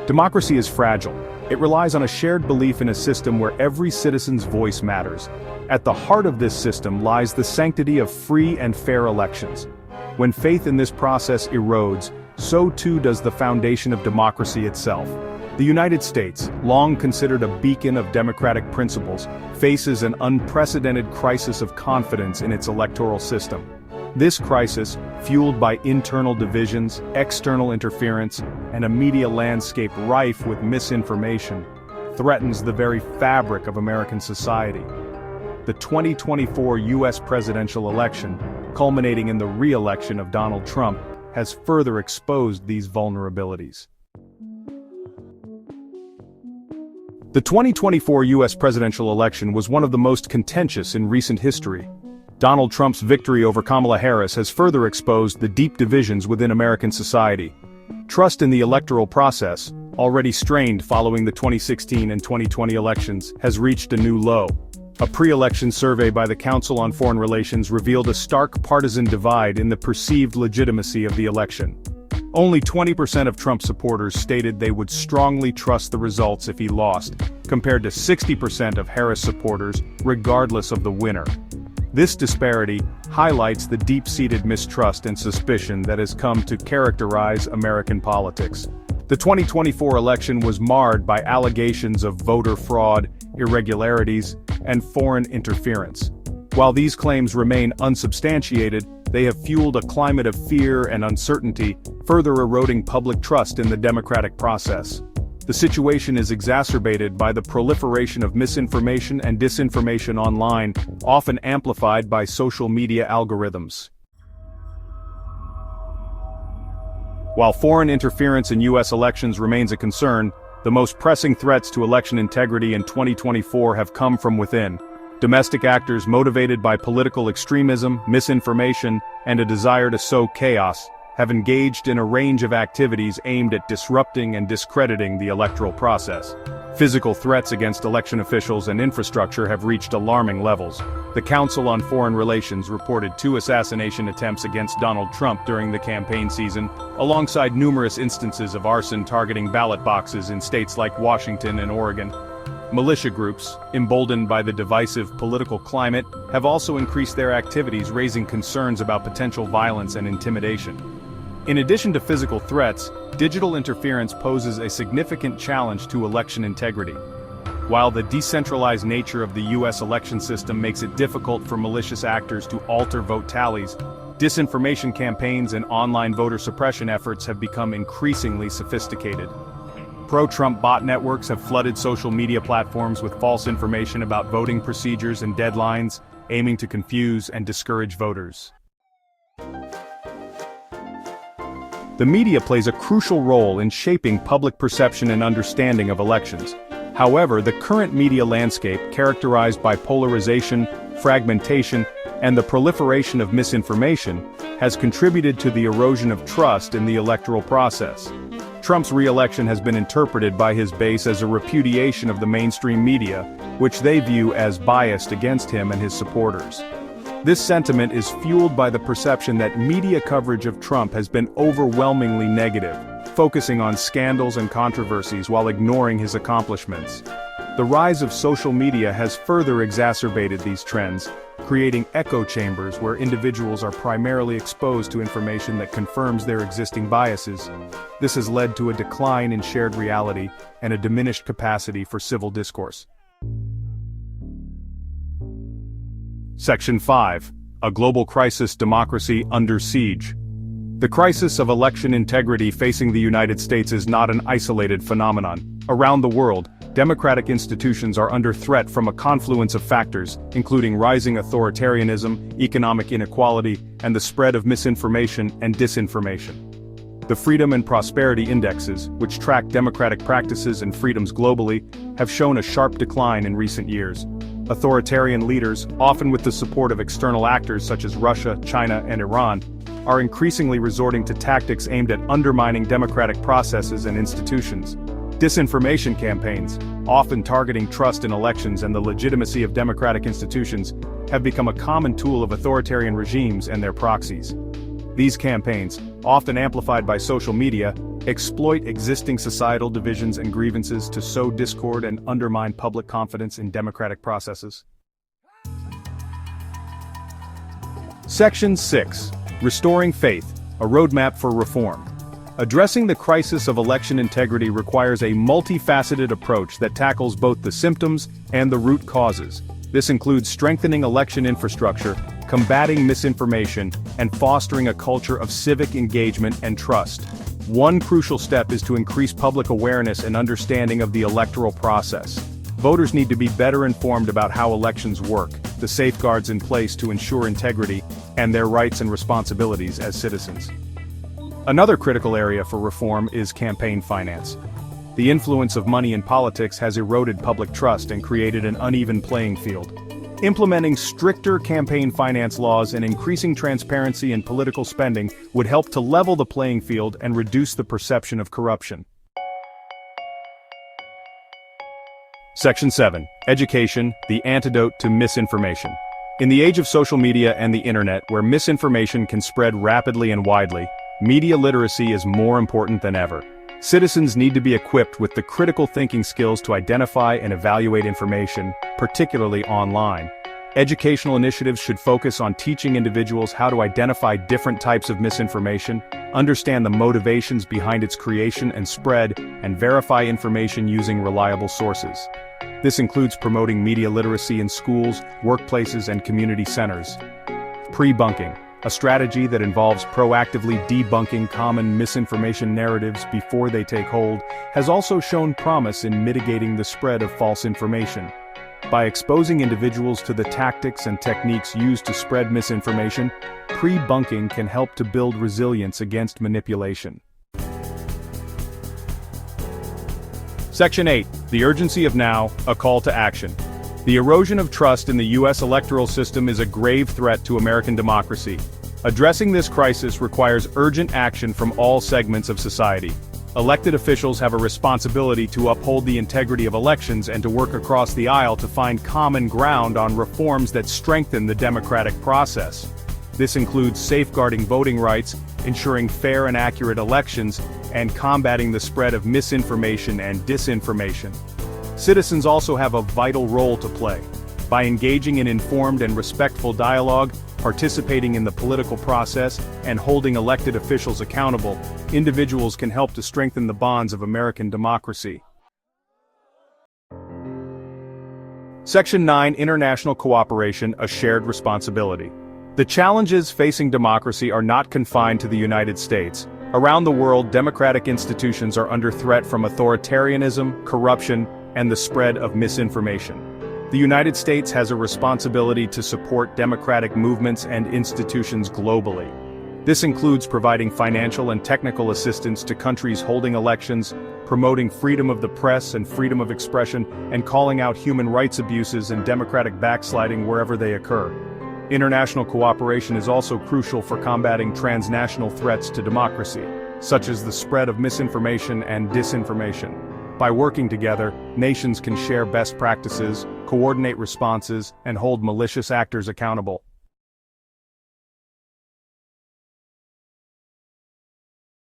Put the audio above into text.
Democracy is fragile. It relies on a shared belief in a system where every citizen's voice matters. At the heart of this system lies the sanctity of free and fair elections. When faith in this process erodes, so too does the foundation of democracy itself. The United States, long considered a beacon of democratic principles, faces an unprecedented crisis of confidence in its electoral system. This crisis, fueled by internal divisions, external interference, and a media landscape rife with misinformation, threatens the very fabric of American society. The 2024 U.S. presidential election, culminating in the re-election of Donald Trump, has further exposed these vulnerabilities. The 2024 U.S. presidential election was one of the most contentious in recent history. Donald Trump's victory over Kamala Harris has further exposed the deep divisions within American society. Trust in the electoral process, already strained following the 2016 and 2020 elections, has reached a new low. A pre-election survey by the Council on Foreign Relations revealed a stark partisan divide in the perceived legitimacy of the election. Only 20% of Trump supporters stated they would strongly trust the results if he lost, compared to 60% of Harris supporters, regardless of the winner. This disparity highlights the deep-seated mistrust and suspicion that has come to characterize American politics. The 2024 election was marred by allegations of voter fraud, irregularities, and foreign interference. While these claims remain unsubstantiated, they have fueled a climate of fear and uncertainty, further eroding public trust in the democratic process. The situation is exacerbated by the proliferation of misinformation and disinformation online, often amplified by social media algorithms. While foreign interference in U.S. elections remains a concern, the most pressing threats to election integrity in 2024 have come from within. Domestic actors motivated by political extremism, misinformation, and a desire to sow chaos have engaged in a range of activities aimed at disrupting and discrediting the electoral process. Physical threats against election officials and infrastructure have reached alarming levels. The Council on Foreign Relations reported 2 assassination attempts against Donald Trump during the campaign season, alongside numerous instances of arson targeting ballot boxes in states like Washington and Oregon. Militia groups, emboldened by the divisive political climate, have also increased their activities, raising concerns about potential violence and intimidation. In addition to physical threats, digital interference poses a significant challenge to election integrity. While the decentralized nature of the U.S. election system makes it difficult for malicious actors to alter vote tallies, disinformation campaigns and online voter suppression efforts have become increasingly sophisticated. Pro-Trump bot networks have flooded social media platforms with false information about voting procedures and deadlines, aiming to confuse and discourage voters. The media plays a crucial role in shaping public perception and understanding of elections. However, the current media landscape, characterized by polarization, fragmentation, and the proliferation of misinformation, has contributed to the erosion of trust in the electoral process. Trump's re-election has been interpreted by his base as a repudiation of the mainstream media, which they view as biased against him and his supporters. This sentiment is fueled by the perception that media coverage of Trump has been overwhelmingly negative, focusing on scandals and controversies while ignoring his accomplishments. The rise of social media has further exacerbated these trends, creating echo chambers where individuals are primarily exposed to information that confirms their existing biases. This has led to a decline in shared reality and a diminished capacity for civil discourse. Section 5. A Global Crisis: Democracy Under Siege. The crisis of election integrity facing the United States is not an isolated phenomenon. Around the world, democratic institutions are under threat from a confluence of factors, including rising authoritarianism, economic inequality, and the spread of misinformation and disinformation. The Freedom and Prosperity Indexes, which track democratic practices and freedoms globally, have shown a sharp decline in recent years. Authoritarian leaders, often with the support of external actors such as Russia, China, and Iran, are increasingly resorting to tactics aimed at undermining democratic processes and institutions. Disinformation campaigns, often targeting trust in elections and the legitimacy of democratic institutions, have become a common tool of authoritarian regimes and their proxies. These campaigns, often amplified by social media, exploit existing societal divisions and grievances to sow discord and undermine public confidence in democratic processes. Section 6. Restoring Faith, a Roadmap for Reform. Addressing the crisis of election integrity requires a multifaceted approach that tackles both the symptoms and the root causes. This includes strengthening election infrastructure, combating misinformation, and fostering a culture of civic engagement and trust. One crucial step is to increase public awareness and understanding of the electoral process. Voters need to be better informed about how elections work, the safeguards in place to ensure integrity, and their rights and responsibilities as citizens. Another critical area for reform is campaign finance. The influence of money in politics has eroded public trust and created an uneven playing field. Implementing stricter campaign finance laws and increasing transparency in political spending would help to level the playing field and reduce the perception of corruption. Section 7. Education, the antidote to misinformation. In the age of social media and the internet, where misinformation can spread rapidly and widely, media literacy is more important than ever. Citizens need to be equipped with the critical thinking skills to identify and evaluate information, particularly online. Educational initiatives should focus on teaching individuals how to identify different types of misinformation, understand the motivations behind its creation and spread, and verify information using reliable sources. This includes promoting media literacy in schools, workplaces, and community centers. Pre-bunking, a strategy that involves proactively debunking common misinformation narratives before they take hold, has also shown promise in mitigating the spread of false information. By exposing individuals to the tactics and techniques used to spread misinformation, pre-bunking can help to build resilience against manipulation. Section 8. The Urgency of Now, a Call to Action. The erosion of trust in the U.S. electoral system is a grave threat to American democracy. Addressing this crisis requires urgent action from all segments of society. Elected officials have a responsibility to uphold the integrity of elections and to work across the aisle to find common ground on reforms that strengthen the democratic process. This includes safeguarding voting rights, ensuring fair and accurate elections, and combating the spread of misinformation and disinformation. Citizens also have a vital role to play. By engaging in informed and respectful dialogue, participating in the political process, and holding elected officials accountable, individuals can help to strengthen the bonds of American democracy. Section 9. International Cooperation, a Shared Responsibility. The challenges facing democracy are not confined to the United States. Around the world, democratic institutions are under threat from authoritarianism, corruption, and the spread of misinformation. The United States has a responsibility to support democratic movements and institutions globally. This includes providing financial and technical assistance to countries holding elections, promoting freedom of the press and freedom of expression, and calling out human rights abuses and democratic backsliding wherever they occur. International cooperation is also crucial for combating transnational threats to democracy, such as the spread of misinformation and disinformation. By working together, nations can share best practices, coordinate responses, and hold malicious actors accountable.